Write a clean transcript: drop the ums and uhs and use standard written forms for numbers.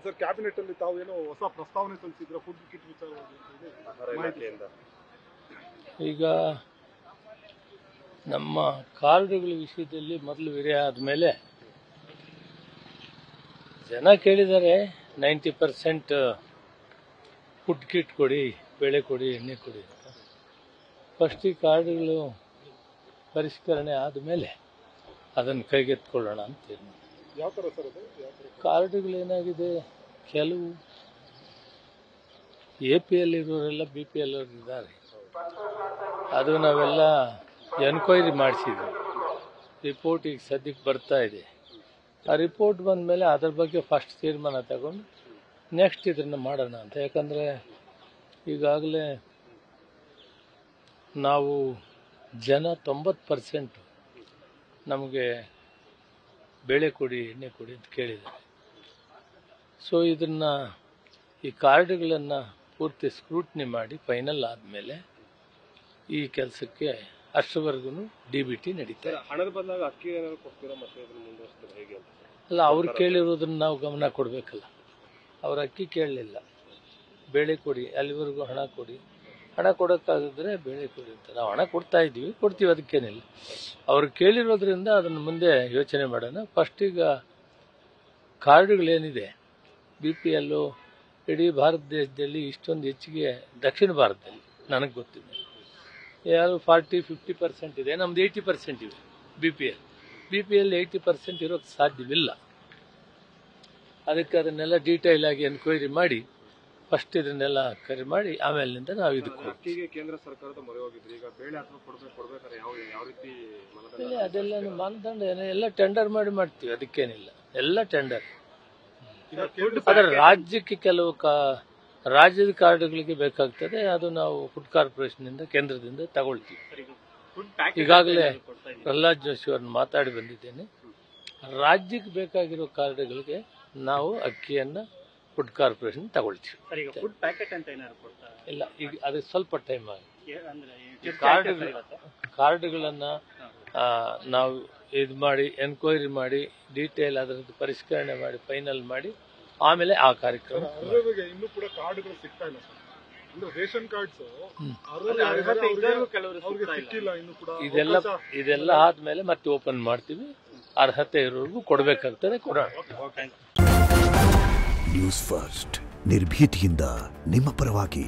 Sir cabinet ಅಲ್ಲಿ ತಾವು ಏನೋ ಹೊಸ ಪ್ರಸ್ತಾವನೆ ಸಲ್ಲಿಸಿದ್ರೆ ಫುಡ್ ಕಿಟ್ ವಿಚಾರವಾಗಿ ಈಗ ನಮ್ಮ ಕಾರ್ಡ್ಗಳ ವಿಷಯದಲ್ಲಿ ಮೊದಲು ವಿರಯ ಆದಮೇಲೆ ಜನ ಕೇಳಿದ್ದಾರೆ 90% ಫುಡ್ ಕಿಟ್ ಕೊಡಿ, ಬೇಳೆ ಕೊಡಿ, ಎಣ್ಣೆ ಕೊಡಿ ಅಂತ. ಫಸ್ಟ್ ಈ ಕಾರ್ಡ್ಗಳು ಪರಿಷ್ಕರಣೆ ಆದಮೇಲೆ ಅದನ್ನು ಕೈಗೆತ್ತಿಕೊಳ್ಳೋಣ ಅಂತ ತೀರ್ಮಾನ. ಯಾವ ಥರ ಸರ್ ಅದು? ಕಾರ್ಡ್ಗಳೇನಾಗಿದೆ, ಕೆಲವು APL ಇರೋರೆಲ್ಲ BPL ಅವರು ಇದ್ದಾರೆ. ಅದು ನಾವೆಲ್ಲ ಎನ್ಕ್ವೈರಿ ಮಾಡಿಸಿದ್ವಿ. ರಿಪೋರ್ಟ್ ಈಗ ಸದ್ಯಕ್ಕೆ ಬರ್ತಾ ಇದೆ. ಆ ರಿಪೋರ್ಟ್ ಬಂದ ಮೇಲೆ ಅದ್ರ ಬಗ್ಗೆ ಫಸ್ಟ್ ತೀರ್ಮಾನ ತಗೊಂಡು ನೆಕ್ಸ್ಟ್ ಇದನ್ನು ಮಾಡೋಣ ಅಂತ. ಯಾಕಂದರೆ ಈಗಾಗಲೇ ನಾವು ಜನ 90% ನಮಗೆ ಬೇಳೆ ಕೊಡಿ, ಎಣ್ಣೆ ಕೊಡಿ ಅಂತ ಕೇಳಿದ್ದಾರೆ. ಸೊ ಇದನ್ನು ಈ ಕಾರ್ಡ್ಗಳನ್ನು ಪೂರ್ತಿ ಸ್ಕ್ರೂಟ್ನಿ ಮಾಡಿ ಫೈನಲ್ ಆದಮೇಲೆ ಈ ಕೆಲಸಕ್ಕೆ ಅಷ್ಟರವರೆಗೂ DBT ನಡೀತಾರೆ. ಹಣದ ಬದಲಾಗಿ ಅಕ್ಕಿ ಏನಾದ್ರು ಕೊಡ್ತೀರಾ ಮತ್ತೆ ಅದನ್ನು ಮುಂದುವರಿಸ್ತಾರೆ ಹೇಗೆ ಅಂತ? ಅಲ್ಲ, ಅವ್ರು ಕೇಳಿರೋದನ್ನ ನಾವು ಗಮನ ಕೊಡಬೇಕಲ್ಲ. ಅವ್ರು ಅಕ್ಕಿ ಕೇಳಲಿಲ್ಲ, ಬೇಳೆ ಕೊಡಿ, ಅಲ್ಲಿವರೆಗೂ ಹಣ ಕೊಡಿ, ಹಣ ಕೊಡೋಕ್ಕಾಗಿದ್ರೆ ಬೇಳೆ ಕೊಡಿ ಅಂತ ನಾವು ಹಣ ಕೊಡ್ತೀವಿ, ಅದಕ್ಕೇನಿಲ್ಲ. ಅವ್ರು ಕೇಳಿರೋದ್ರಿಂದ ಅದನ್ನು ಮುಂದೆ ಯೋಚನೆ ಮಾಡೋಣ. ಫಸ್ಟ್ ಈಗ ಕಾರ್ಡ್ಗಳೇನಿದೆ BPL ಇಡೀ ಭಾರತ ದೇಶದಲ್ಲಿ ಇಷ್ಟೊಂದು ಹೆಚ್ಚಿಗೆ ದಕ್ಷಿಣ ಭಾರತದಲ್ಲಿ ನನಗೆ ಗೊತ್ತಿದೆ. ಯಾರು 40-50% ಇದೆ, ನಮ್ದು 80% ಇವೆ BPL 80% ಇರೋಕ್ಕೆ ಸಾಧ್ಯವಿಲ್ಲ. ಅದಕ್ಕೆ ಅದನ್ನೆಲ್ಲ ಡೀಟೇಲ್ ಆಗಿ ಎನ್ಕ್ವೈರಿ ಮಾಡಿ ಫಸ್ಟ್ ಇದನ್ನೆಲ್ಲ ಕರೆ ಮಾಡಿ ಆಮೇಲಿಂದ ನಾವು ಇದಕ್ಕೆ ಅಕ್ಕಿಗೆ ಕೇಂದ್ರ ಸರ್ಕಾರದ ಮೊರೆ ಹೋಗಿದ್ರಿ. ಈಗ ಬೇಳೆ ಅಥವಾ ಕೊಡ್ಬೇಕಾದ್ರೆ ಯಾವ ರೀತಿ ಅದೆಲ್ಲ ಮಾನದಂಡ ಎಲ್ಲ ಟೆಂಡರ್ ಮಾಡ್ತೀವಿ, ಅದಕ್ಕೇನಿಲ್ಲ, ಎಲ್ಲ ಟೆಂಡರ್. ಆದರೆ ರಾಜ್ಯಕ್ಕೆ ಕೆಲವು ರಾಜ್ಯದ ಕಾರ್ಡ್ಗಳಿಗೆ ಬೇಕಾಗ್ತದೆ, ಅದು ನಾವು ಫುಡ್ ಕಾರ್ಪೊರೇಷನ್ ಕೇಂದ್ರದಿಂದ ತಗೊಳ್ತೀವಿ. ಈಗಾಗಲೇ ಪ್ರಹ್ಲಾದ್ ಜೋಶಿ ಅವ್ರನ್ನ ಮಾತಾಡಿ ಬಂದಿದ್ದೇನೆ. ರಾಜ್ಯಕ್ಕೆ ಬೇಕಾಗಿರೋ ಕಾರ್ಡ್ಗಳಿಗೆ ನಾವು ಅಕ್ಕಿಯನ್ನು ಫುಡ್ ಕಾರ್ಪೊರೇಷನ್ ತಗೊಳ್ತೀವಿ. ಇಲ್ಲ, ಈಗ ಅದಕ್ಕೆ ಸ್ವಲ್ಪ ಟೈಮ್ ಆಗಿದೆ. ಕಾರ್ಡ್ಗಳನ್ನು ನಾವು ಇದು ಮಾಡಿ ಎನ್ಕ್ವೈರಿ ಮಾಡಿ ಡೀಟೇಲ್ ಅದರದ್ದು ಪರಿಷ್ಕರಣೆ ಮಾಡಿ ಫೈನಲ್ ಮಾಡಿ ಆಮೇಲೆ ಆ ಕಾರ್ಯಕ್ರಮ. ಇನ್ನೂ ಕೂಡ ಕಾರ್ಡ್ಗಳು ಸಿಗ್ತಾ ಇಲ್ಲ ಸರ್. ರೇಷನ್ ಕಾರ್ಡ್ಸ್ ಇದೆಲ್ಲ ಆದ್ಮೇಲೆ ಮತ್ತೆ ಓಪನ್ ಮಾಡ್ತೀವಿ. ಅರ್ಹತೆ ಇರೋರ್ಗೂ ಕೊಡಬೇಕಾಗ್ತದೆ, ಕೊಡೋಣ. ನ್ಯೂಸ್ ಫಸ್ಟ್, ನಿರ್ಭೀತಿಯಿಂದ ನಿಮ್ಮ ಪರವಾಗಿ.